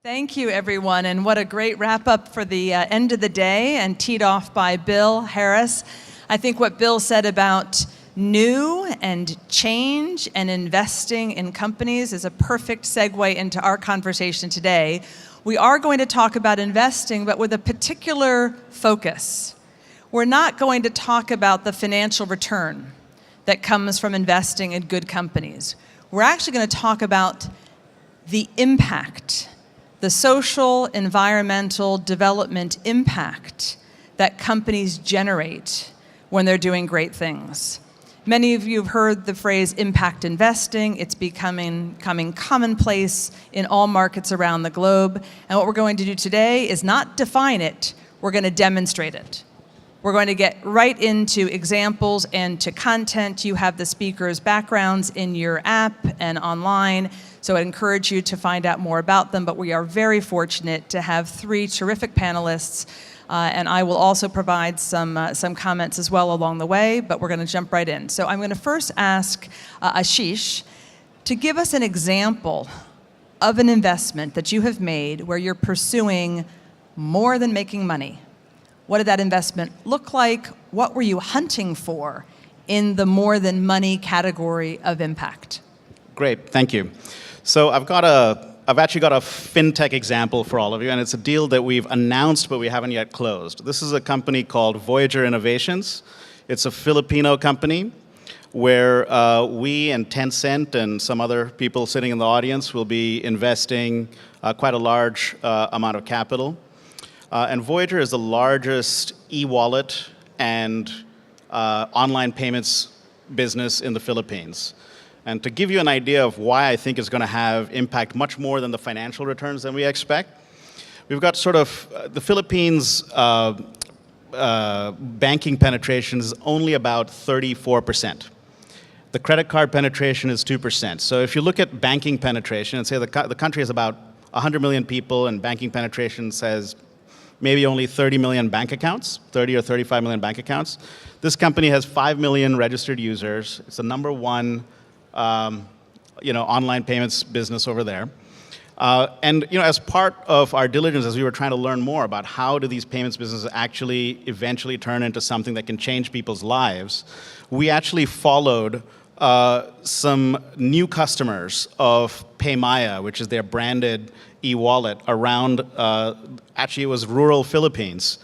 Thank you, everyone, and what a great wrap-up for the end of the day, and teed off by Bill Harris. I think what Bill said about new and change and investing in companies is a perfect segue into our conversation today. We are going to talk about investing, but with a particular focus. We're not going to talk about the financial return that comes from investing in good companies. We're actually going to talk about the impact, the social, environmental, development impact that companies generate when they're doing great things. Many of you have heard the phrase impact investing. It's becoming commonplace in all markets around the globe. And what we're going to do today is not define it, we're going to demonstrate it. We're going to get right into examples and to content. You have the speakers' backgrounds in your app and online, so I encourage you to find out more about them, but we are very fortunate to have three terrific panelists, and I will also provide some comments as well along the way, but we're going to jump right in. So I'm going to first ask Ashish to give us an example of an investment that you have made where you're pursuing more than making money. What did that investment look like? What were you hunting for in the more than money category of impact? Great, thank you. So I've actually got a Fintech example for all of you, and it's a deal that we've announced but we haven't yet closed. This is a company called Voyager Innovations. It's a Filipino company where we and Tencent and some other people sitting in the audience will be investing quite a large amount of capital. And Voyager is the largest e-wallet and online payments business in the Philippines. And to give you an idea of why I think it's going to have impact much more than the financial returns than we expect, we've got sort of the Philippines banking penetration is only about 34%. The credit card penetration is 2%. So if you look at banking penetration and say the country has about 100 million people and banking penetration says maybe only 30 million bank accounts, 30 or 35 million bank accounts. This company has 5 million registered users. It's the number one online payments business over there. And as part of our diligence, as we were trying to learn more about how do these payments businesses actually eventually turn into something that can change people's lives, we actually followed some new customers of PayMaya, which is their branded e-wallet around, actually it was rural Philippines.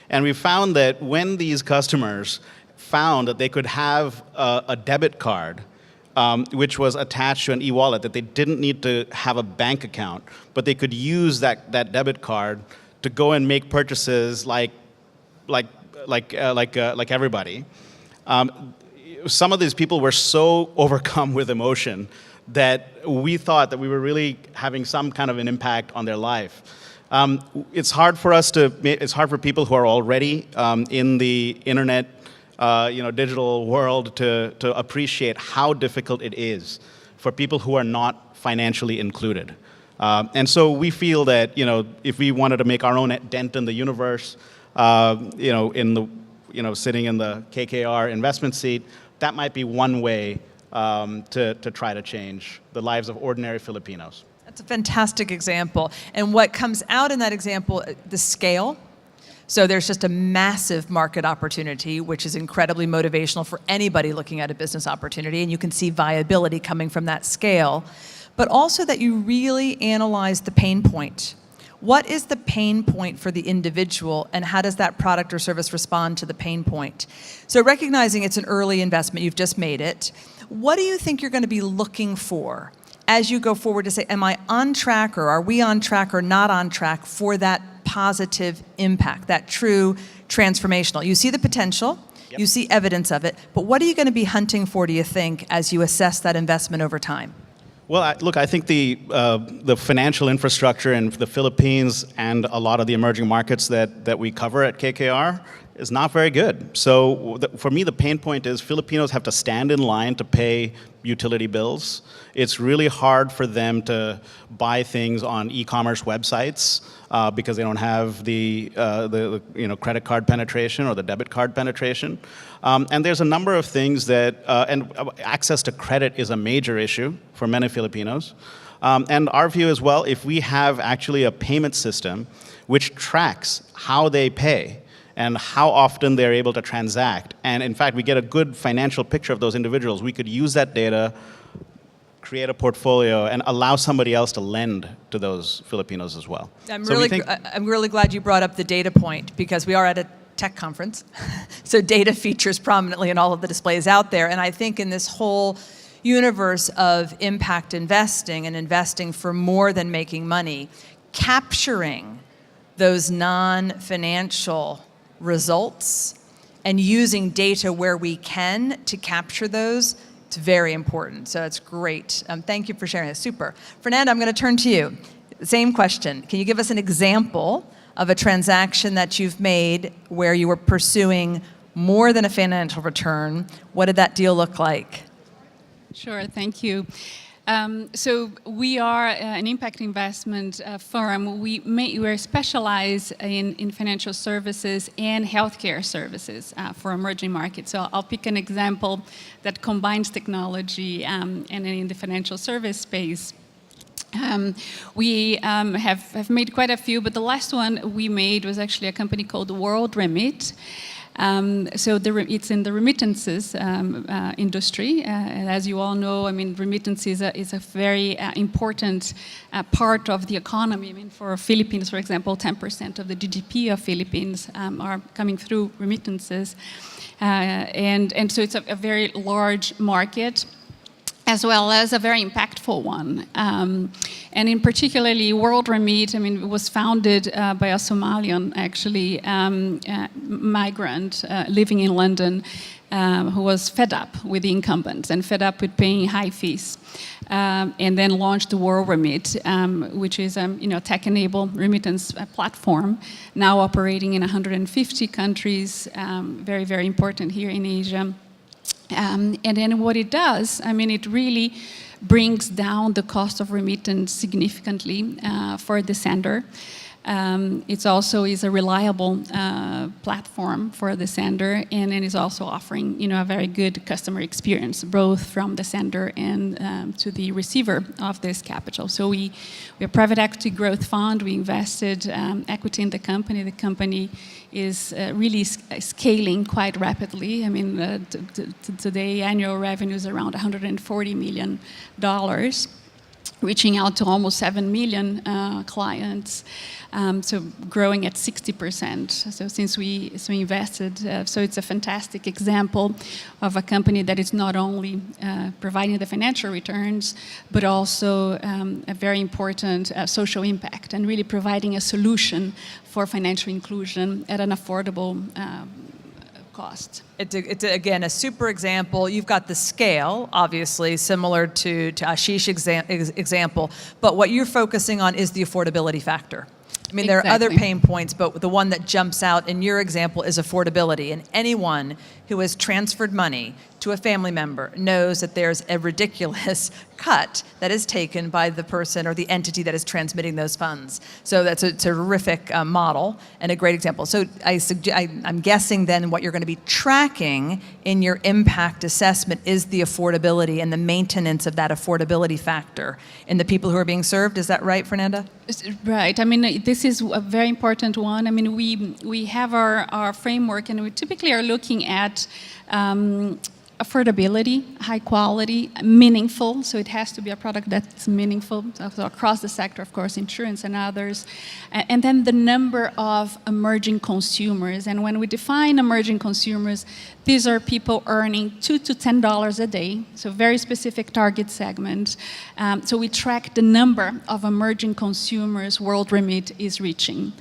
And we found that when these customers found that they could have a debit card which was attached to an e-wallet, that they didn't need to have a bank account, but they could use that debit card to go and make purchases like everybody. Some of these people were so overcome with emotion that we thought that we were really having some kind of an impact on their life. It's hard for people who are already in the internet, digital world to appreciate how difficult it is for people who are not financially included. And so we feel that, if we wanted to make our own dent in the universe, sitting in the KKR investment seat, that might be one way to try to change the lives of ordinary Filipinos. That's a fantastic example. And what comes out in that example, the scale. So there's just a massive market opportunity, which is incredibly motivational for anybody looking at a business opportunity. And you can see viability coming from that scale. But also that you really analyze the pain point. What is the pain point for the individual, and how does that product or service respond to the pain point? So recognizing it's an early investment, you've just made it, what do you think you're going to be looking for as you go forward to say, am I on track, or are we on track or not on track for that positive impact, that true transformational? You see the potential, yep. You see evidence of it, but what are you going to be hunting for, do you think, as you assess that investment over time? Well, I think the financial infrastructure in the Philippines and a lot of the emerging markets that we cover at KKR is not very good. So for me, the pain point is Filipinos have to stand in line to pay utility bills. It's really hard for them to buy things on e-commerce websites because they don't have the credit card penetration or the debit card penetration. And there's a number of things that, and access to credit is a major issue for many Filipinos. And our view is, well, if we have actually a payment system which tracks how they pay and how often they're able to transact, and in fact, we get a good financial picture of those individuals, we could use that data, create a portfolio, and allow somebody else to lend to those Filipinos as well. I'm really glad you brought up the data point, because we are at a tech conference. So data features prominently in all of the displays out there. And I think in this whole universe of impact investing and investing for more than making money, capturing those non-financial results and using data where we can to capture those, it's very important. So it's great. Thank you for sharing it. Super. Fernanda, I'm going to turn to you. Same question. Can you give us an example of a transaction that you've made where you were pursuing more than a financial return? What did that deal look like? Sure, thank you. So we are an impact investment firm. We're specialized in financial services and healthcare services for emerging markets. So I'll pick an example that combines technology and in the financial service space. We have made quite a few, but the last one we made was actually a company called World Remit. So it's in the remittances industry. And as you all know, I mean, remittances is a very important part of the economy. I mean, for Philippines, for example, 10% of the GDP of Philippines are coming through remittances. And so it's a very large market, as well as a very impactful one. And in particularly, World Remit, I mean, it was founded by a Somalian, actually, migrant living in London, who was fed up with the incumbents and fed up with paying high fees. And then launched the World Remit, which is a tech-enabled remittance platform, now operating in 150 countries, very, very important here in Asia. And then what it does, I mean, it really brings down the cost of remittance significantly for the sender. It also is a reliable platform for the sender, and it is also offering, a very good customer experience, both from the sender and to the receiver of this capital. So we're a private equity growth fund. We invested equity in the company. The company is really scaling quite rapidly. I mean, today annual revenue is around $140 million. Reaching out to almost 7 million clients, so growing at 60%. So since we invested, so it's a fantastic example of a company that is not only providing the financial returns, but also a very important social impact, and really providing a solution for financial inclusion at an affordable cost. It's again, a super example. You've got the scale, obviously, similar to Ashish's example, but what you're focusing on is the affordability factor. I mean, there are other pain points, but the one that jumps out in your example is affordability. And anyone who has transferred money to a family member knows that there's a ridiculous cut that is taken by the person or the entity that is transmitting those funds. So that's a terrific model and a great example. So I'm guessing then what you're going to be tracking in your impact assessment is the affordability and the maintenance of that affordability factor in the people who are being served. Is that right, Fernanda? Right. I mean, this is a very important one. I mean, we have our framework, and we typically are looking at affordability, high quality, meaningful. So it has to be a product that's meaningful, so across the sector, of course, insurance and others. And then the number of emerging consumers. And when we define emerging consumers, these are people earning $2 to $10 a day, so very specific target segment. So we track the number of emerging consumers World Remit is reaching.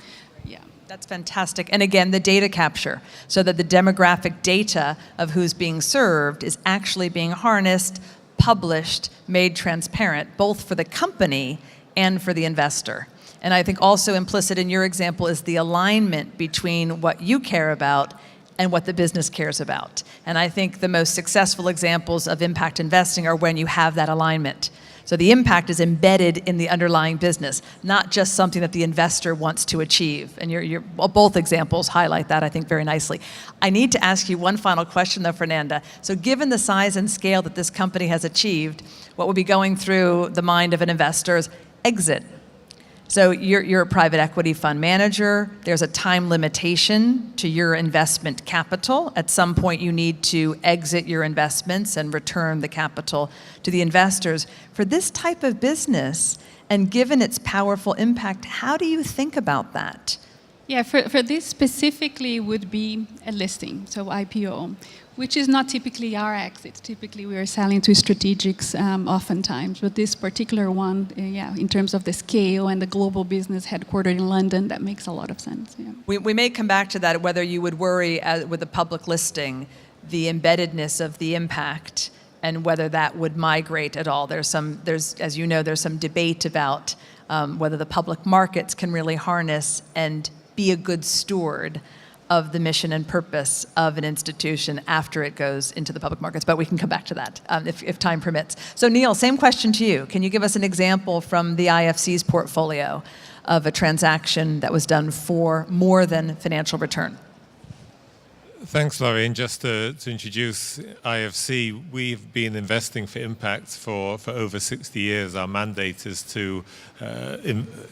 That's fantastic. And again, the data capture, so that the demographic data of who's being served is actually being harnessed, published, made transparent, both for the company and for the investor. And I think also implicit in your example is the alignment between what you care about and what the business cares about. And I think the most successful examples of impact investing are when you have that alignment. So the impact is embedded in the underlying business, not just something that the investor wants to achieve. And both examples highlight that, I think, very nicely. I need to ask you one final question, though, Fernanda. So given the size and scale that this company has achieved, what would be going through the mind of an investor is exit. So you're a private equity fund manager. There's a time limitation to your investment capital. At some point, you need to exit your investments and return the capital to the investors. For this type of business, and given its powerful impact, how do you think about that? Yeah, for this specifically would be a listing, so IPO, which is not typically our exit. Typically, we are selling to strategics oftentimes, but this particular one, in terms of the scale and the global business headquartered in London, that makes a lot of sense. Yeah. We may come back to that, whether you would worry with a public listing, the embeddedness of the impact, and whether that would migrate at all. There's, as you know, there's some debate about whether the public markets can really harness and be a good steward of the mission and purpose of an institution after it goes into the public markets. But we can come back to that if time permits. So Neil, same question to you. Can you give us an example from the IFC's portfolio of a transaction that was done for more than financial return? Thanks, Laurie. And just to introduce IFC, we've been investing for impact for over 60 years. Our mandate is to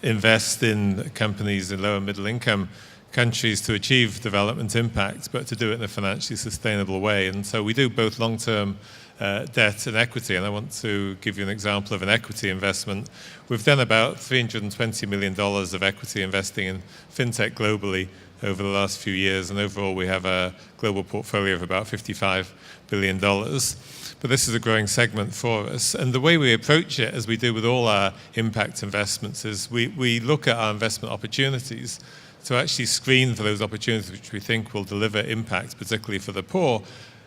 invest in companies in low and middle income countries to achieve development impact, but to do it in a financially sustainable way. And so we do both long-term debt and equity. And I want to give you an example of an equity investment. We've done about $320 million of equity investing in Fintech globally over the last few years, and overall we have a global portfolio of about $55 billion. But this is a growing segment for us. And the way we approach it, as we do with all our impact investments, is we look at our investment opportunities to actually screen for those opportunities which we think will deliver impact, particularly for the poor.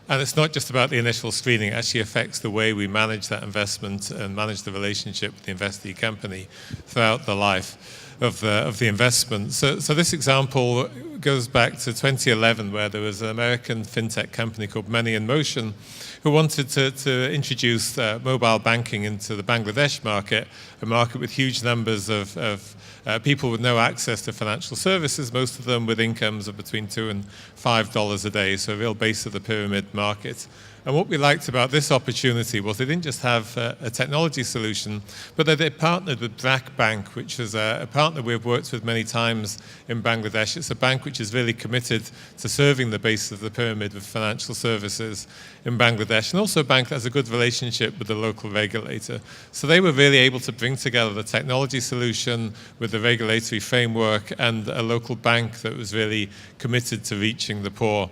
And it's not just about the initial screening, it actually affects the way we manage that investment and manage the relationship with the investee company throughout the life of the investment. So this example goes back to 2011, where there was an American fintech company called Money in Motion who wanted to introduce mobile banking into the Bangladesh market, a market with huge numbers of people with no access to financial services, most of them with incomes of between $2 and $5 a day, so a real base of the pyramid market. And what we liked about this opportunity was they didn't just have a technology solution, but that they partnered with BRAC Bank, which is a partner we've worked with many times in Bangladesh. It's a bank which is really committed to serving the base of the pyramid with financial services in Bangladesh, and also a bank that has a good relationship with the local regulator. So they were really able to bring together the technology solution with the regulatory framework and a local bank that was really committed to reaching the poor.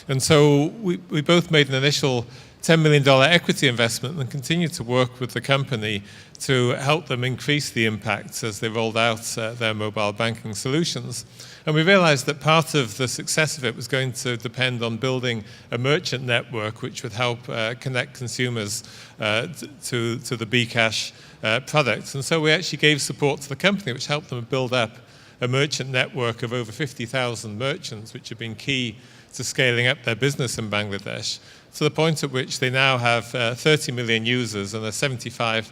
And so we both made an initial $10 million equity investment and continued to work with the company to help them increase the impact as they rolled out their mobile banking solutions. And we realized that part of the success of it was going to depend on building a merchant network which would help connect consumers to the Bcash products. And so we actually gave support to the company, which helped them build up a merchant network of over 50,000 merchants, which have been key to scaling up their business in Bangladesh, to the point at which they now have 30 million users and a 75%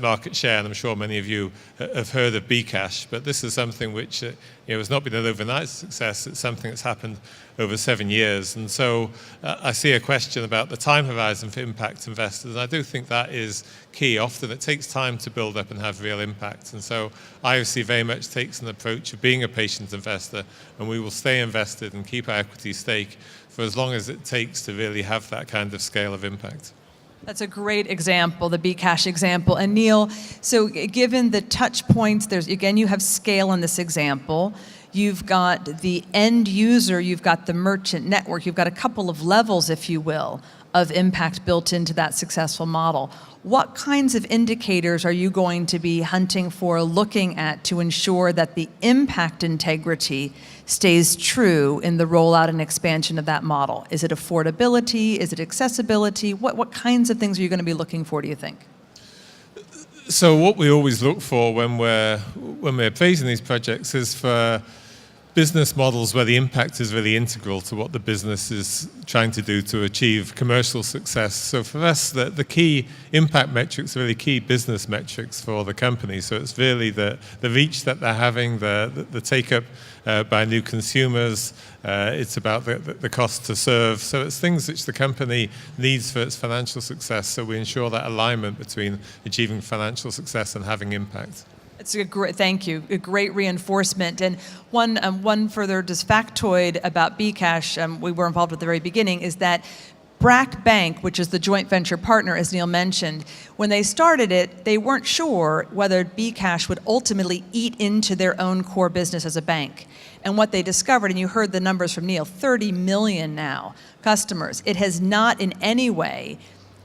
market share. And I'm sure many of you have heard of Bcash, but this is something which has not been an overnight success. It's something that's happened over 7 years. And so I see a question about the time horizon for impact investors. And I do think that is key. Often it takes time to build up and have real impact. And so IFC very much takes an approach of being a patient investor, and we will stay invested and keep our equity stake for as long as it takes to really have that kind of scale of impact. That's a great example, the Bcash example. And Neil, so given the touch points, you have scale in this example. You've got the end user, you've got the merchant network, you've got a couple of levels, if you will, of impact built into that successful model. What kinds of indicators are you going to be hunting for, looking at, to ensure that the impact integrity stays true in the rollout and expansion of that model? Is it affordability? Is it accessibility? What kinds of things are you going to be looking for, do you think? So what we always look for when we're appraising these projects is for business models where the impact is really integral to what the business is trying to do to achieve commercial success. So for us, the key impact metrics are really key business metrics for the company. So it's really the reach that they're having, the take-up by new consumers. It's about the cost to serve. So it's things which the company needs for its financial success. So we ensure that alignment between achieving financial success and having impact. It's a great, thank you, a great reinforcement. And one further just factoid about Bcash, we were involved at the very beginning, is that BRAC Bank, which is the joint venture partner, as Neil mentioned, when they started it, they weren't sure whether Bcash would ultimately eat into their own core business as a bank. And what they discovered, and you heard the numbers from Neil, 30 million now customers. It has not in any way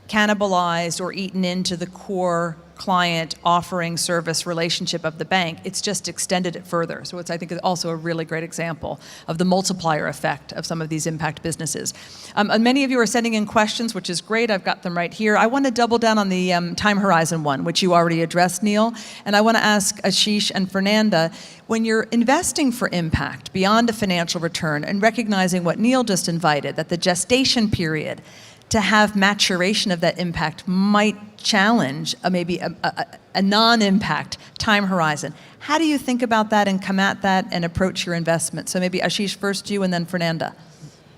cannibalized or eaten into the core client offering service relationship of the bank. It's just extended it further. So it's, I think, also a really great example of the multiplier effect of some of these impact businesses. And many of you are sending in questions, which is great. I've got them right here. I want to double down on the time horizon one, which you already addressed, Neil. And I want to ask Ashish and Fernanda, when you're investing for impact beyond a financial return and recognizing what Neil just invited, that the gestation period to have maturation of that impact might challenge maybe a non-impact time horizon. How do you think about that and come at that and approach your investment? So maybe Ashish first, you, and then Fernanda.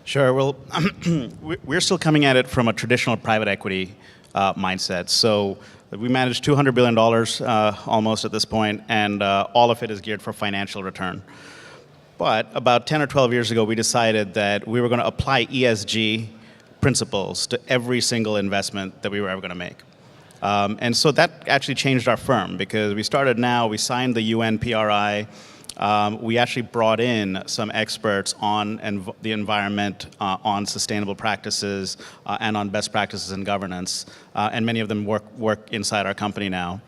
Sure. Well, we're still coming at it from a traditional private equity mindset. So we manage $200 billion almost at this point, and all of it is geared for financial return. But about 10 or 12 years ago, we decided that we were going to apply ESG principles to every single investment that we were ever going to make. And so that actually changed our firm, because we signed the UN PRI. We actually brought in some experts on the environment, on sustainable practices, and on best practices in governance. And many of them work inside our company now.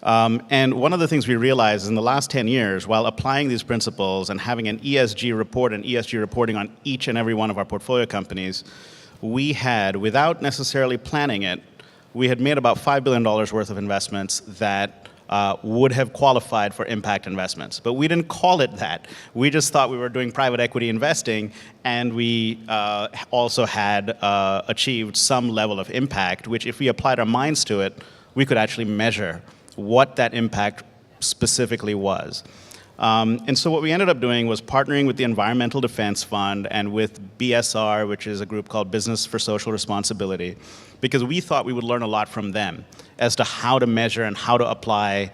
And one of the things we realized in the last 10 years, while applying these principles and having an ESG report and ESG reporting on each and every one of our portfolio companies, we had, without necessarily planning it, we had made about $5 billion worth of investments that would have qualified for impact investments. But we didn't call it that. We just thought we were doing private equity investing, and we also had achieved some level of impact, which if we applied our minds to it, we could actually measure what that impact specifically was. And so what we ended up doing was partnering with the Environmental Defense Fund and with BSR, which is a group called Business for Social Responsibility, because we thought we would learn a lot from them as to how to measure and how to apply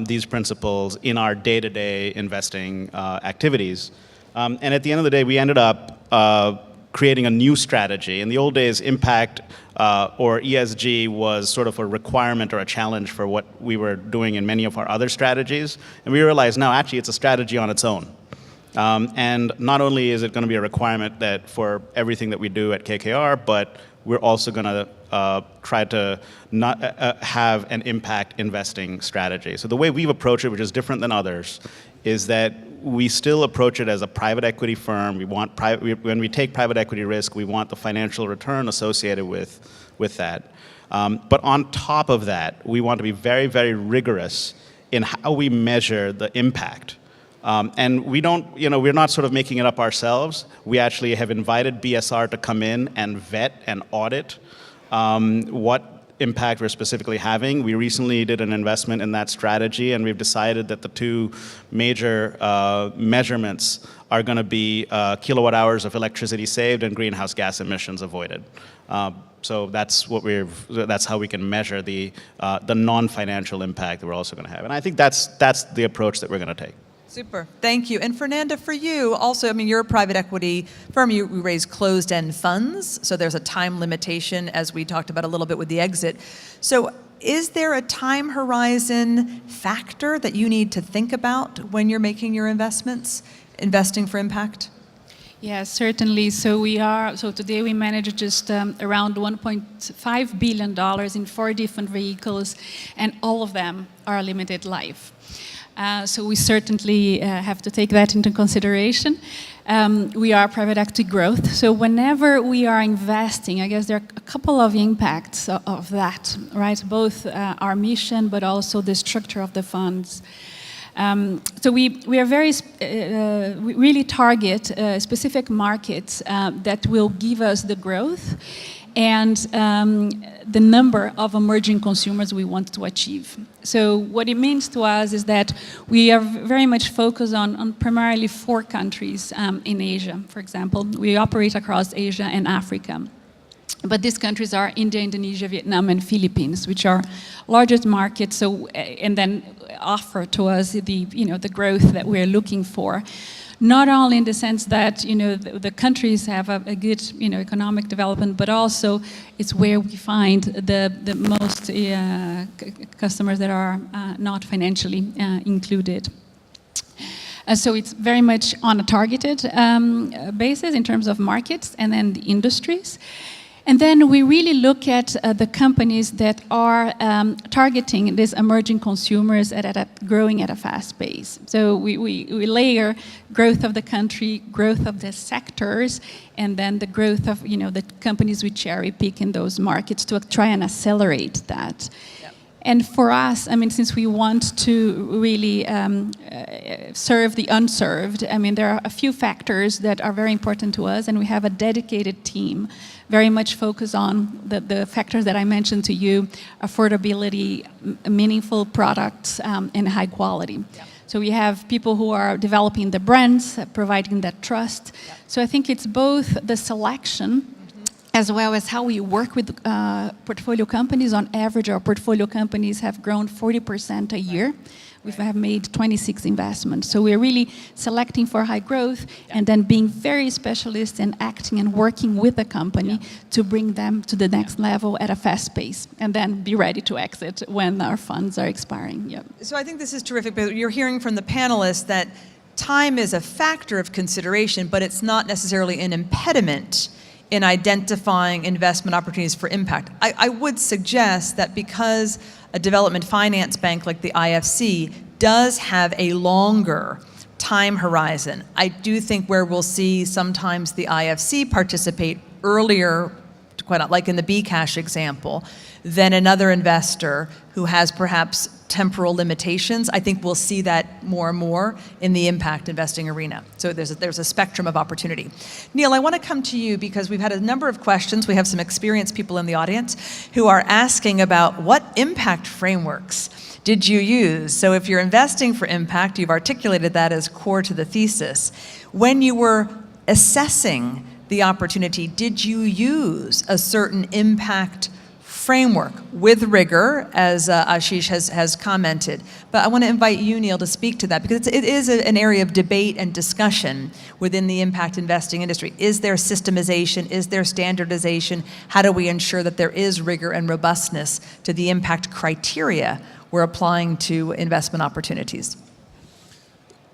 these principles in our day-to-day investing activities. And at the end of the day, we ended up creating a new strategy. In the old days, impact or ESG was sort of a requirement or a challenge for what we were doing in many of our other strategies. And we realized, no, actually, it's a strategy on its own. And not only is it going to be a requirement that for everything that we do at KKR, but we're also going to try to not have an impact investing strategy. So the way we've approached it, which is different than others, is that we still approach it as a private equity firm. When we take private equity risk, we want the financial return associated with that. But on top of that, we want to be very, very rigorous in how we measure the impact. And we're not sort of making it up ourselves. We actually have invited BSR to come in and vet and audit what impact we're specifically having. We recently did an investment in that strategy, and we've decided that the two major measurements are going to be kilowatt hours of electricity saved and greenhouse gas emissions avoided. So that's how we can measure the non-financial impact that we're also going to have. And I think that's the approach that we're going to take. Super, thank you. And Fernanda, for you, also, I mean, you're a private equity firm. You raise closed-end funds, so there's a time limitation, as we talked about a little bit with the exit. So is there a time horizon factor that you need to think about when you're making your investments, investing for impact? Yes, certainly. So today we manage just around $1.5 billion in 4 different vehicles, and all of them are limited life. So we certainly have to take that into consideration. We are private equity growth, so whenever we are investing, I guess there are a couple of impacts of that, right? Both our mission, but also the structure of the funds. So we are we really target specific markets that will give us the growth and the number of emerging consumers we want to achieve. So what it means to us is that we are very much focused on primarily 4 countries in Asia, for example. We operate across Asia and Africa. But these countries are India, Indonesia, Vietnam, and Philippines, which are largest markets. So, and then offer to us the growth that we're looking for. Not only in the sense that the countries have a good economic development, but also it's where we find the most customers that are not financially included. So it's very much on a targeted basis in terms of markets and then the industries. And then we really look at the companies that are targeting these emerging consumers growing at a fast pace. So we layer growth of the country, growth of the sectors, and then the growth of the companies we cherry pick in those markets to try and accelerate that. Yep. And for us, since we want to really serve the unserved, there are a few factors that are very important to us, and we have a dedicated team very much focused on the factors that I mentioned to you: affordability, meaningful products, and high quality. Yep. So we have people who are developing the brands, providing that trust. Yep. So I think it's both the selection as well as how we work with portfolio companies. On average, our portfolio companies have grown 40% a year. We have made 26 investments. So we're really selecting for high growth and then being very specialist in acting and working with the company to bring them to the next level at a fast pace, and then be ready to exit when our funds are expiring. Yep. So I think this is terrific, but you're hearing from the panelists that time is a factor of consideration, but it's not necessarily an impediment in identifying investment opportunities for impact. I would suggest that because a development finance bank like the IFC does have a longer time horizon, I do think where we'll see sometimes the IFC participate earlier, quite like in the Bcash example, than another investor who has perhaps temporal limitations. I think we'll see that more and more in the impact investing arena. So there's a spectrum of opportunity. Neil, I want to come to you because we've had a number of questions. We have some experienced people in the audience who are asking about what impact frameworks did you use? So if you're investing for impact, you've articulated that as core to the thesis. When you were assessing the opportunity, did you use a certain impact framework with rigor, as Ashish has commented? But I want to invite you, Neil, to speak to that, because it is an area of debate and discussion within the impact investing industry. Is there systemization? Is there standardization? How do we ensure that there is rigor and robustness to the impact criteria we're applying to investment opportunities?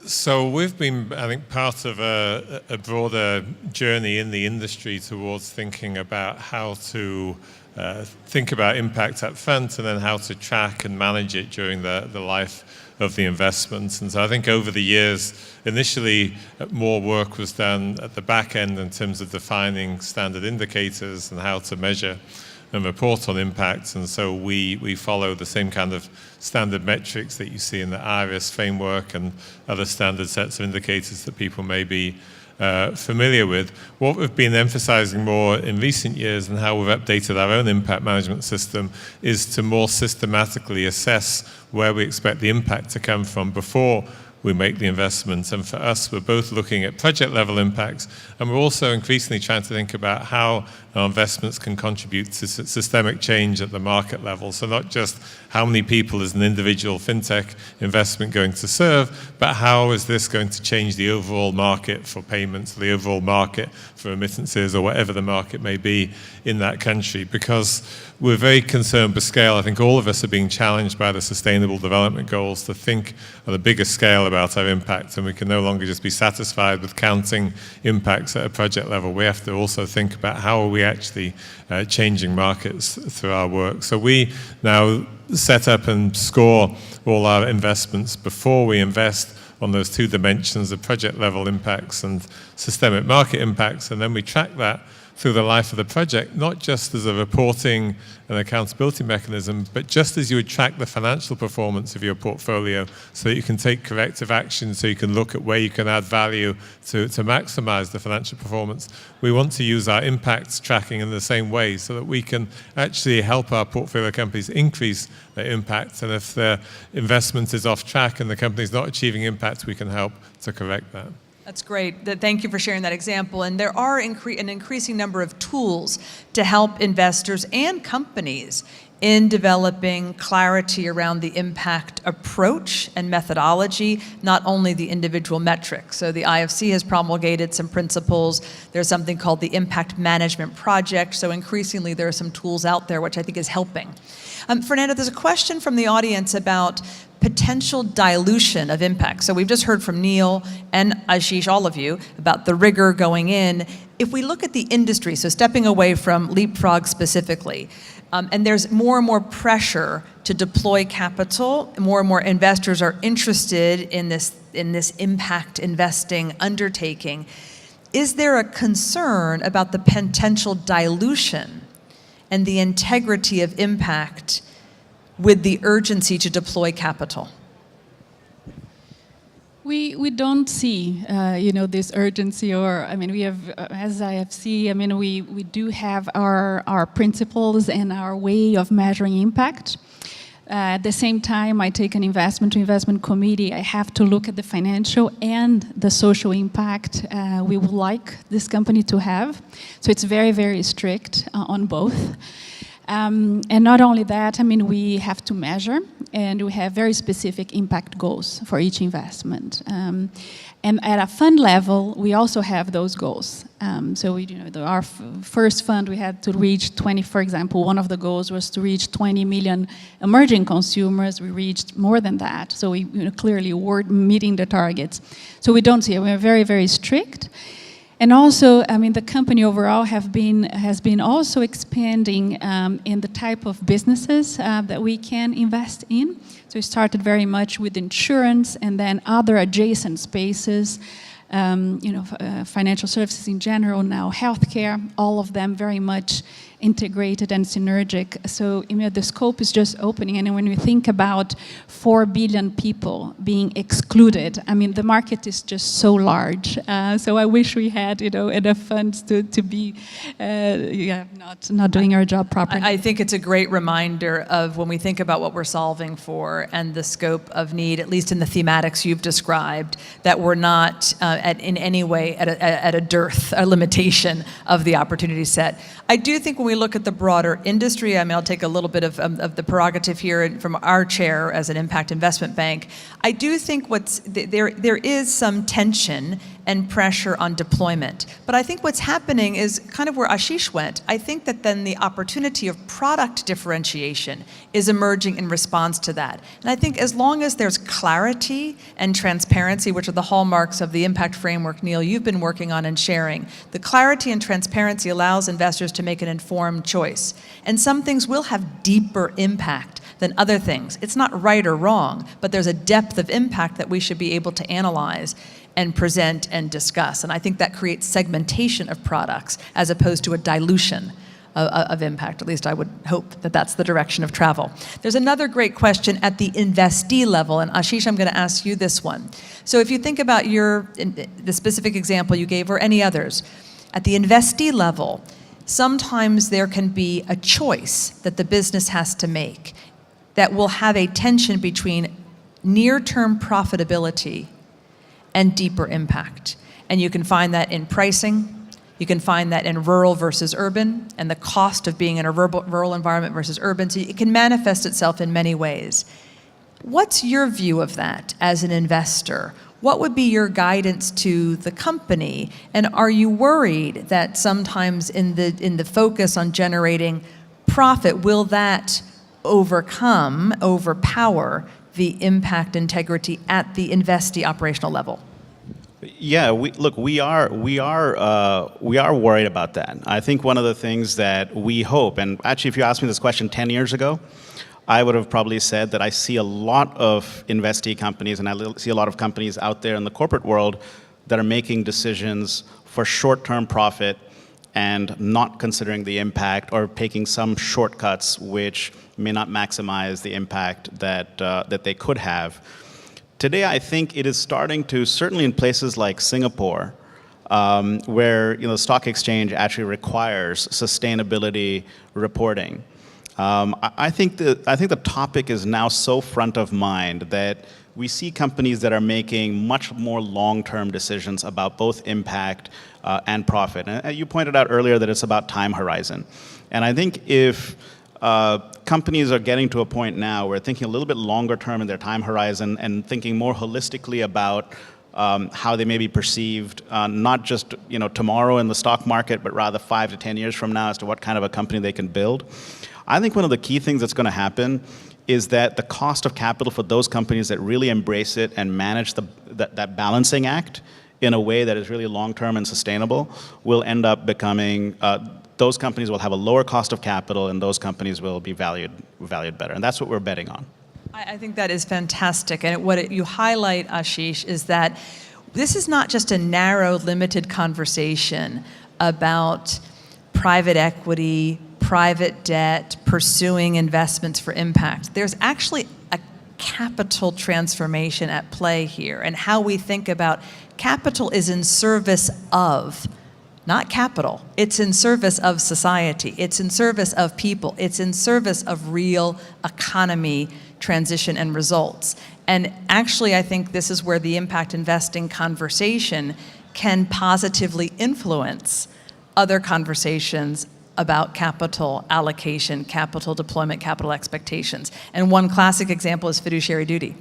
So we've been, I think, part of a broader journey in the industry towards thinking about how to think about impact up front and then how to track and manage it during the life of the investments. And so I think over the years, initially more work was done at the back end in terms of defining standard indicators and how to measure and report on impacts. And so we follow the same kind of standard metrics that you see in the IRIS framework and other standard sets of indicators that people may be familiar with. What we've been emphasizing more in recent years and how we've updated our own impact management system is to more systematically assess where we expect the impact to come from before we make the investments. And for us, we're both looking at project level impacts, and we're also increasingly trying to think about how our investments can contribute to systemic change at the market level. So not just how many people is an individual fintech investment going to serve, but how is this going to change the overall market for payments, the overall market for remittances, or whatever the market may be in that country. Because we're very concerned with scale. I think all of us are being challenged by the Sustainable Development Goals to think on a bigger scale about our impact, and we can no longer just be satisfied with counting impacts at a project level. We have to also think about how are we actually changing markets through our work. So we now set up and score all our investments before we invest on those two dimensions of project level impacts and systemic market impacts, and then we track that through the life of the project, not just as a reporting and accountability mechanism, but just as you would track the financial performance of your portfolio so that you can take corrective action, so you can look at where you can add value to maximize the financial performance. We want to use our impacts tracking in the same way so that we can actually help our portfolio companies increase their impact. And if their investment is off track and the company's not achieving impact, we can help to correct that. That's great. Thank you for sharing that example. And there are an increasing number of tools to help investors and companies in developing clarity around the impact approach and methodology, not only the individual metrics. So the IFC has promulgated some principles. There's something called the Impact Management Project. So increasingly there are some tools out there which I think is helping. Fernanda, there's a question from the audience about potential dilution of impact. So we've just heard from Neil and Ashish, all of you, about the rigor going in. If we look at the industry, so stepping away from LeapFrog specifically, and there's more and more pressure to deploy capital, more and more investors are interested in this impact investing undertaking. Is there a concern about the potential dilution and the integrity of impact with the urgency to deploy capital? We don't see, this urgency, or, we have, as IFC, we do have our principles and our way of measuring impact. At the same time, I take an investment to investment committee. I have to look at the financial and the social impact we would like this company to have. So it's very, very strict on both. And not only that, we have to measure, and we have very specific impact goals for each investment. And at a fund level, we also have those goals. So our first fund, we had to reach 20, for example, one of the goals was to reach 20 million emerging consumers. We reached more than that. So we clearly were meeting the targets. So we don't see it. We're very, very strict. And also, the company overall has been also expanding in the type of businesses that we can invest in. So we started very much with insurance and then other adjacent spaces, financial services in general, now healthcare, all of them very much integrated and synergic. So the scope is just opening, and when we think about 4 billion people being excluded, the market is just so large. So I wish we had enough funds to be not doing our job properly. I think it's a great reminder of when we think about what we're solving for and the scope of need, at least in the thematics you've described, that we're not in any way at a dearth, a limitation of the opportunity set. I do think when we look at the broader industry, I'll take a little bit of the prerogative here from our chair as an impact investment bank. I do think there is some tension and pressure on deployment. But I think what's happening is kind of where Ashish went. I think that then the opportunity of product differentiation is emerging in response to that. And I think as long as there's clarity and transparency, which are the hallmarks of the impact framework, Neil, you've been working on and sharing, the clarity and transparency allows investors to make an informed choice. And some things will have deeper impact than other things. It's not right or wrong, but there's a depth of impact that we should be able to analyze and present and discuss. And I think that creates segmentation of products as opposed to a dilution of impact. At least I would hope that that's the direction of travel. There's another great question at the investee level, and Ashish, I'm going to ask you this one. So if you think about the specific example you gave or any others, at the investee level, sometimes there can be a choice that the business has to make that will have a tension between near-term profitability and deeper impact. And you can find that in pricing, you can find that in rural versus urban, and the cost of being in a rural environment versus urban. So it can manifest itself in many ways. What's your view of that as an investor? What would be your guidance to the company? And are you worried that sometimes in the focus on generating profit, will that overpower the impact integrity at the investee operational level? Yeah, we are worried about that. I think one of the things that we hope, and actually if you asked me this question 10 years ago, I would have probably said that I see a lot of investee companies and I see a lot of companies out there in the corporate world that are making decisions for short-term profit and not considering the impact or taking some shortcuts which may not maximize the impact that they could have. Today, I think it is starting to, certainly in places like Singapore, where the stock exchange actually requires sustainability reporting. I think the topic is now so front of mind that we see companies that are making much more long-term decisions about both impact and profit. And you pointed out earlier that it's about time horizon. And I think if companies are getting to a point now where thinking a little bit longer term in their time horizon and thinking more holistically about how they may be perceived, not just tomorrow in the stock market, but rather 5 to 10 years from now as to what kind of a company they can build. I think one of the key things that's going to happen is that the cost of capital for those companies that really embrace it and manage that balancing act in a way that is really long-term and sustainable will end up becoming, those companies will have a lower cost of capital and those companies will be valued better. And that's what we're betting on. I think that is fantastic. And you highlight, Ashish, is that this is not just a narrow, limited conversation about private equity, private debt, pursuing investments for impact. There's actually a capital transformation at play here, and how we think about capital is in service of, not capital, it's in service of society, it's in service of people, it's in service of real economy transition and results. And actually, I think this is where the impact investing conversation can positively influence other conversations about capital allocation, capital deployment, capital expectations. And one classic example is fiduciary duty.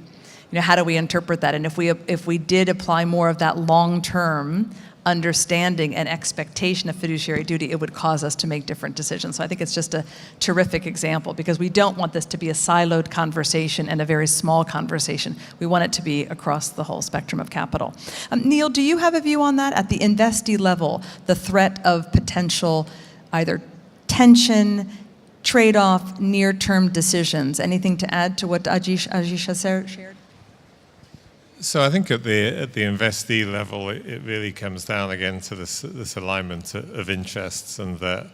How do we interpret that? And if we did apply more of that long-term understanding and expectation of fiduciary duty, it would cause us to make different decisions. So I think it's just a terrific example, because we don't want this to be a siloed conversation and a very small conversation. We want it to be across the whole spectrum of capital. Neil, do you have a view on that? At the investee level, the threat of potential either tension, trade-off, near-term decisions. Anything to add to what Ashish has shared? So I think at the investee level, it really comes down again to this alignment of interests, and that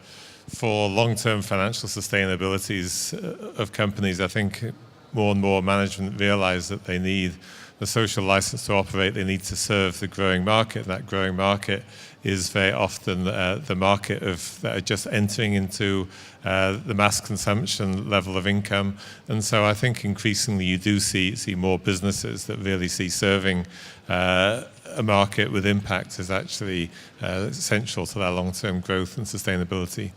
for long-term financial sustainabilities of companies, I think more and more management realize that they need the social license to operate. They need to serve the growing market. That growing market is very often the market that are just entering into the mass consumption level of income. And so I think increasingly you do see more businesses that really see serving a market with impact as actually essential to their long-term growth and sustainability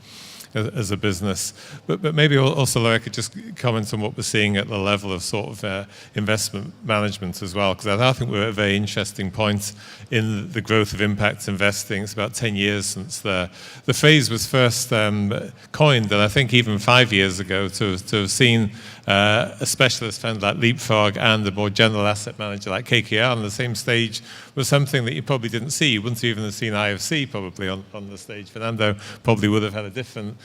as a business. But maybe also, Laurie, I could just comment on what we're seeing at the level of sort of investment management as well, because I think we're at a very interesting point in the growth of impact investing. It's about 10 years since the phrase was first coined, and I think even 5 years ago to have seen a specialist fund like LeapFrog and a more general asset manager like KKR on the same stage was something that you probably didn't see. You wouldn't even have seen IFC probably on the stage. Fernanda probably would have had a different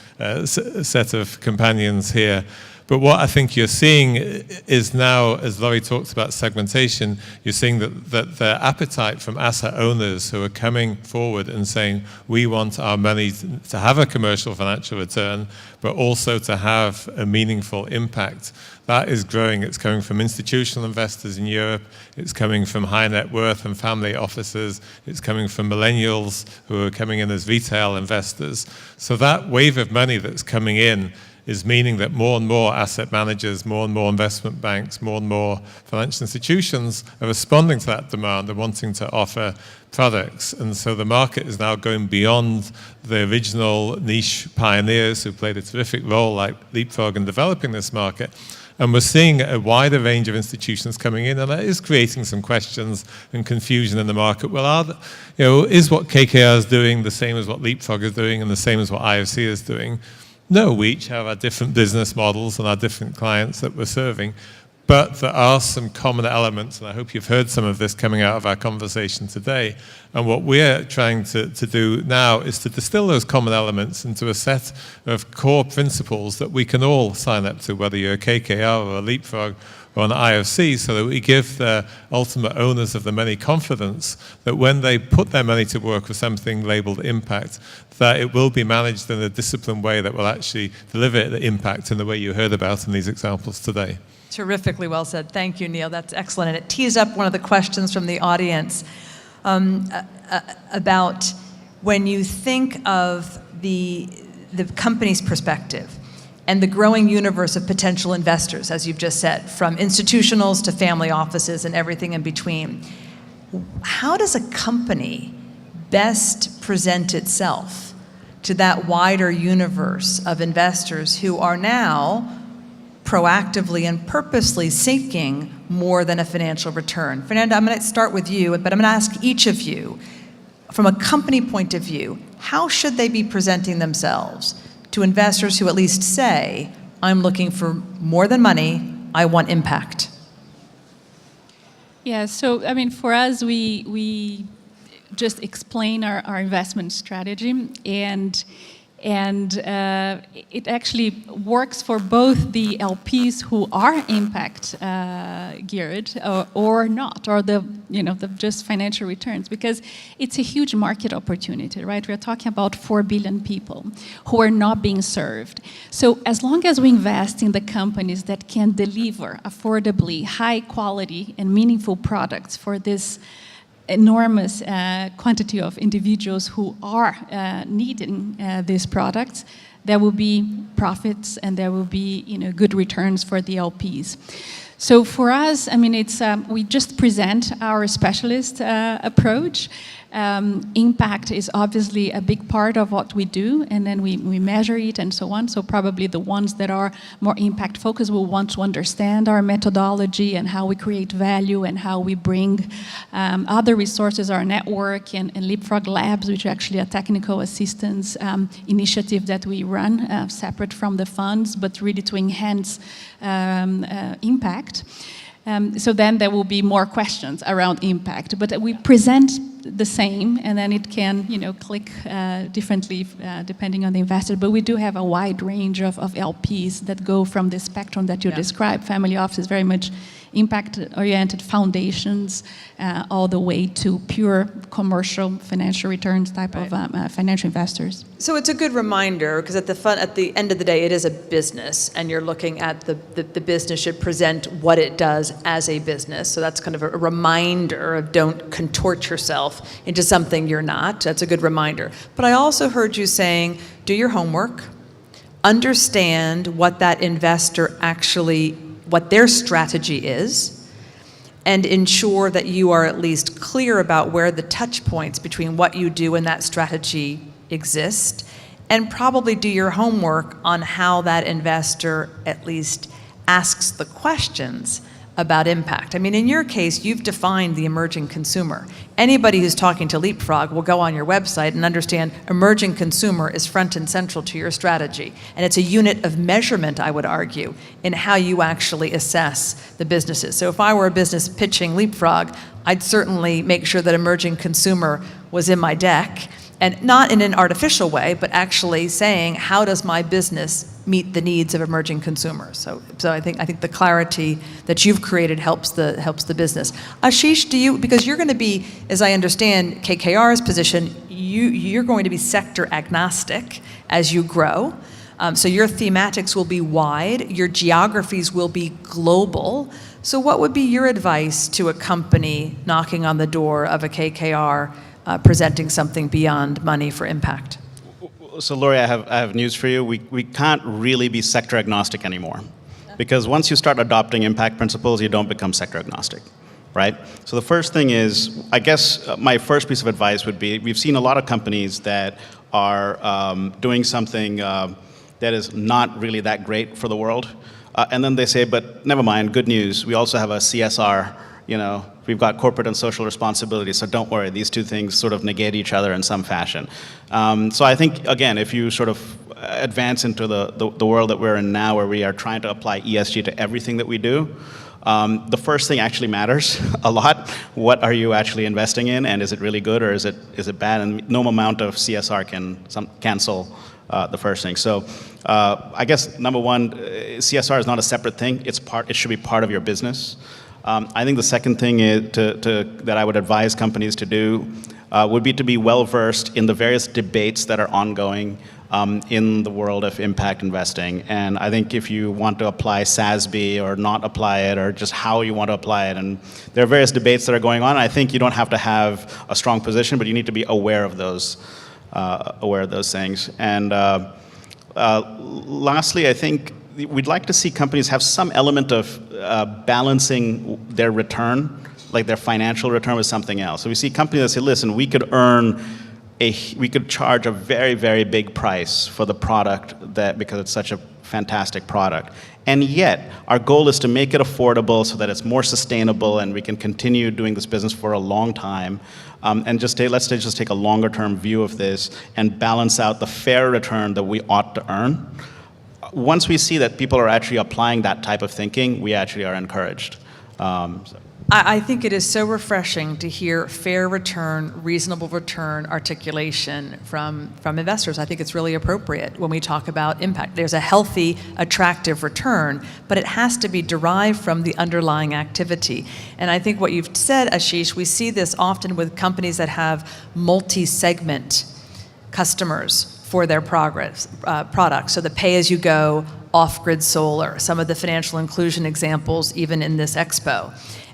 set of companions here. But what I think you're seeing is now, as Laurie talked about segmentation, you're seeing that the appetite from asset owners who are coming forward and saying, we want our money to have a commercial financial return, but also to have a meaningful impact. That is growing. It's coming from institutional investors in Europe. It's coming from high net worth and family offices. It's coming from millennials who are coming in as retail investors. So that wave of money that's coming in is meaning that more and more asset managers, more and more investment banks, more and more financial institutions are responding to that demand and wanting to offer products. And so the market is now going beyond the original niche pioneers who played a terrific role like LeapFrog in developing this market. And we're seeing a wider range of institutions coming in, and that is creating some questions and confusion in the market. Well, is what KKR is doing the same as what LeapFrog is doing and the same as what IFC is doing? No, we each have our different business models and our different clients that we're serving, but there are some common elements, and I hope you've heard some of this coming out of our conversation today. And what we're trying to do now is to distill those common elements into a set of core principles that we can all sign up to, whether you're a KKR or a LeapFrog or an IFC, so that we give the ultimate owners of the money confidence that when they put their money to work with something labeled impact, that it will be managed in a disciplined way that will actually deliver the impact in the way you heard about in these examples today. Terrifically well said. Thank you, Neil. That's excellent. And it tees up one of the questions from the audience about when you think of the company's perspective and the growing universe of potential investors, as you've just said, from institutionals to family offices and everything in between. How does a company best present itself to that wider universe of investors who are now proactively and purposely seeking more than a financial return? Fernanda, I'm going to start with you, but I'm going to ask each of you, from a company point of view, how should they be presenting themselves to investors who at least say, I'm looking for more than money, I want impact? Yeah, so I mean, for us, we just explain our investment strategy, and it actually works for both the LPs who are impact geared or not, or the just financial returns, because it's a huge market opportunity, right? We're talking about 4 billion people who are not being served. So as long as we invest in the companies that can deliver affordably high quality and meaningful products for this enormous quantity of individuals who are needing these products, there will be profits and there will be good returns for the LPs. So for us, I mean, it's we just present our specialist approach. Impact is obviously a big part of what we do, and then we measure it and so on. So probably the ones that are more impact focused will want to understand our methodology and how we create value and how we bring other resources, our network and LeapFrog Labs, which are actually a technical assistance initiative that we run separate from the funds, but really to enhance impact. So then there will be more questions around impact, but we present the same, and then it can, click differently depending on the investor. But we do have a wide range of LPs that go from the spectrum that you described, family offices, very much impact-oriented foundations, all the way to pure commercial financial returns type of financial investors. So it's a good reminder, because at the end of the day, it is a business, and you're looking at the business should present what it does as a business. So that's kind of a reminder of don't contort yourself into something you're not. That's a good reminder. But I also heard you saying, do your homework, understand what that investor what their strategy is, and ensure that you are at least clear about where the touch points between what you do and that strategy exist, and probably do your homework on how that investor at least asks the questions about impact. I mean, in your case, you've defined the emerging consumer. Anybody who's talking to LeapFrog will go on your website and understand emerging consumer is front and central to your strategy. And it's a unit of measurement, I would argue, in how you actually assess the businesses. So if I were a business pitching LeapFrog, I'd certainly make sure that emerging consumer was in my deck, and not in an artificial way, but actually saying, how does my business meet the needs of emerging consumers? So I think the clarity that you've created helps the business. Ashish, because you're going to be, as I understand KKR's position, you're going to be sector agnostic as you grow. So your thematics will be wide, your geographies will be global. So what would be your advice to a company knocking on the door of a KKR presenting something beyond money for impact? So Laurie, I have news for you. We can't really be sector agnostic anymore, because once you start adopting impact principles, you don't become sector agnostic, right? So the first thing is, I guess my first piece of advice would be, we've seen a lot of companies that are doing something that is not really that great for the world, and then they say, but never mind, good news, we also have a CSR, we've got corporate and social responsibility, so don't worry, these two things sort of negate each other in some fashion. So I think, again, if you sort of advance into the world that we're in now, where we are trying to apply ESG to everything that we do, the first thing actually matters a lot. What are you actually investing in, and is it really good, or is it bad? And no amount of CSR can cancel the first thing. So I guess number one, CSR is not a separate thing. It should be part of your business. I think the second thing that I would advise companies to do would be to be well-versed in the various debates that are ongoing in the world of impact investing. And I think if you want to apply SASB or not apply it, or just how you want to apply it, and there are various debates that are going on, I think you don't have to have a strong position, but you need to be aware of those things. And lastly, I think we'd like to see companies have some element of balancing their return, like their financial return, with something else. So we see companies that say, listen, we could charge a very, very big price for the product because it's such a fantastic product. And yet, our goal is to make it affordable so that it's more sustainable and we can continue doing this business for a long time. And let's just take a longer term view of this and balance out the fair return that we ought to earn. Once we see that people are actually applying that type of thinking, we actually are encouraged. I think it is so refreshing to hear fair return, reasonable return articulation from investors. I think it's really appropriate when we talk about impact. There's a healthy, attractive return, but it has to be derived from the underlying activity. And I think what you've said, Ashish, we see this often with companies that have multi-segment customers for their products. So the pay-as-you-go, off-grid solar, some of the financial inclusion examples even in this expo.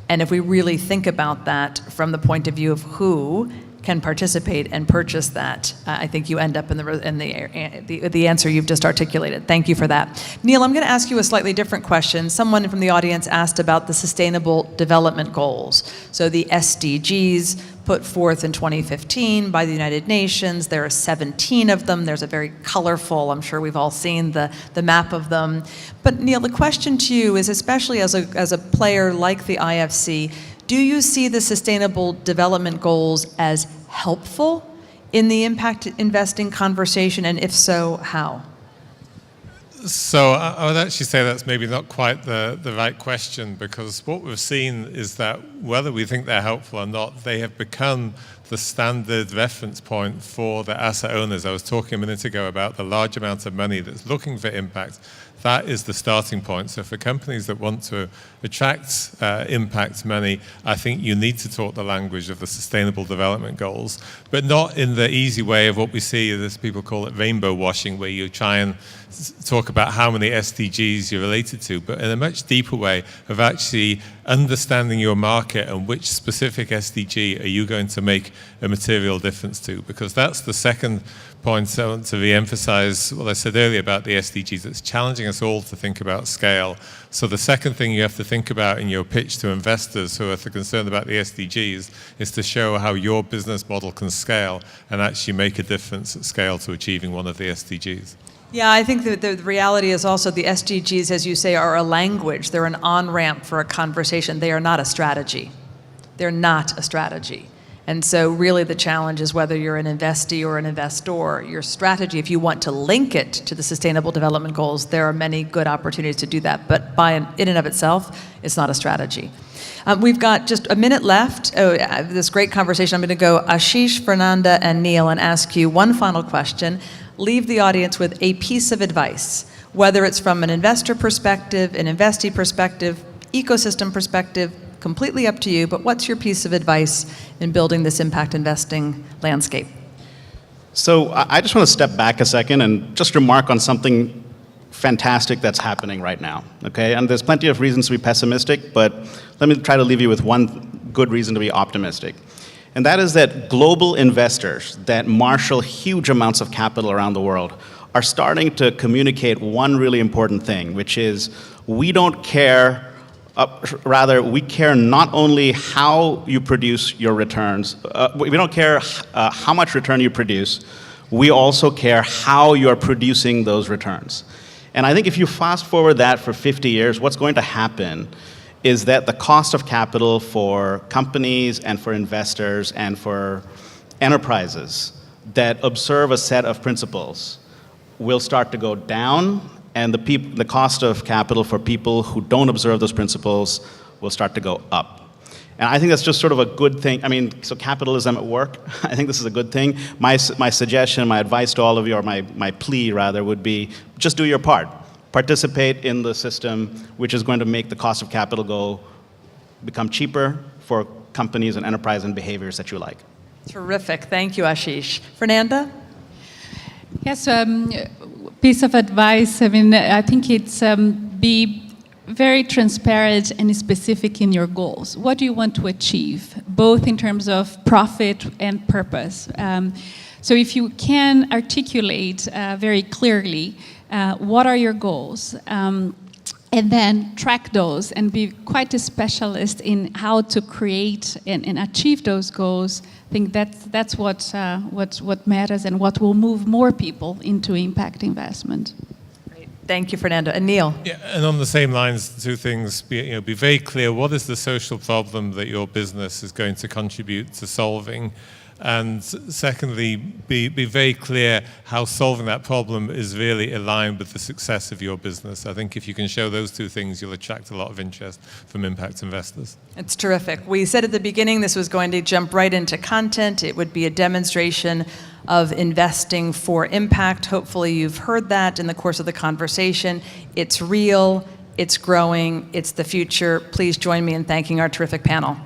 And if we really think about that from the point of view of who can participate and purchase that, I think you end up in the answer you've just articulated. Thank you for that. Neil, I'm going to ask you a slightly different question. Someone from the audience asked about the Sustainable Development Goals. So the SDGs put forth in 2015 by the United Nations. There are 17 of them. There's a very colorful, I'm sure we've all seen the map of them. But Neil, the question to you is, especially as a player like the IFC, do you see the Sustainable Development Goals as helpful in the impact investing conversation, and if so, how? So I would actually say that's maybe not quite the right question, because what we've seen is that whether we think they're helpful or not, they have become the standard reference point for the asset owners. I was talking a minute ago about the large amount of money that's looking for impact. That is the starting point. So for companies that want to attract impact money, I think you need to talk the language of the Sustainable Development Goals, but not in the easy way of what we see, as people call it, rainbow washing, where you try and talk about how many SDGs you're related to, but in a much deeper way of actually understanding your market and which specific SDG are you going to make a material difference to, because that's the second point I want to re-emphasize what I said earlier about the SDGs. It's challenging us all to think about scale. So the second thing you have to think about in your pitch to investors who are concerned about the SDGs is to show how your business model can scale and actually make a difference at scale to achieving one of the SDGs. Yeah, I think that the reality is also the SDGs, as you say, are a language. They're an on-ramp for a conversation. They are not a strategy. They're not a strategy. And so really the challenge is whether you're an investee or an investor, your strategy, if you want to link it to the Sustainable Development Goals, there are many good opportunities to do that. But in and of itself, it's not a strategy. We've got just a minute left. This great conversation. I'm going to go Ashish, Fernanda, and Neil and ask you one final question. Leave the audience with a piece of advice, whether it's from an investor perspective, an investee perspective, ecosystem perspective, completely up to you, but what's your piece of advice in building this impact investing landscape? So I just want to step back a second and just remark on something fantastic that's happening right now, okay? And there's plenty of reasons to be pessimistic, but let me try to leave you with one good reason to be optimistic. And that is that global investors that marshal huge amounts of capital around the world are starting to communicate one really important thing, which is we don't care. Rather, we care not only how you produce your returns, we don't care how much return you produce, we also care how you're producing those returns. And I think if you fast forward that for 50 years, what's going to happen is that the cost of capital for companies and for investors and for enterprises that observe a set of principles will start to go down, and the cost of capital for people who don't observe those principles will start to go up. And I think that's just sort of a good thing. I mean, so capitalism at work, I think this is a good thing. My suggestion, my advice to all of you, or my plea rather, would be just do your part. Participate in the system, which is going to make the cost of capital become cheaper for companies and enterprise and behaviors that you like. Terrific. Thank you, Ashish. Fernanda? Yes, piece of advice. I mean, I think it's be very transparent and specific in your goals. What do you want to achieve, both in terms of profit and purpose? So if you can articulate very clearly what are your goals, and then track those and be quite a specialist in how to create and achieve those goals, I think that's what matters and what will move more people into impact investment. Great. Thank you, Fernanda. And Neil? Yeah, and on the same lines, two things, be very clear, what is the social problem that your business is going to contribute to solving? And secondly, be very clear how solving that problem is really aligned with the success of your business. I think if you can show those two things, you'll attract a lot of interest from impact investors. It's terrific. We said at the beginning this was going to jump right into content. It would be a demonstration of investing for impact. Hopefully you've heard that in the course of the conversation. It's real, it's growing, it's the future. Please join me in thanking our terrific panel.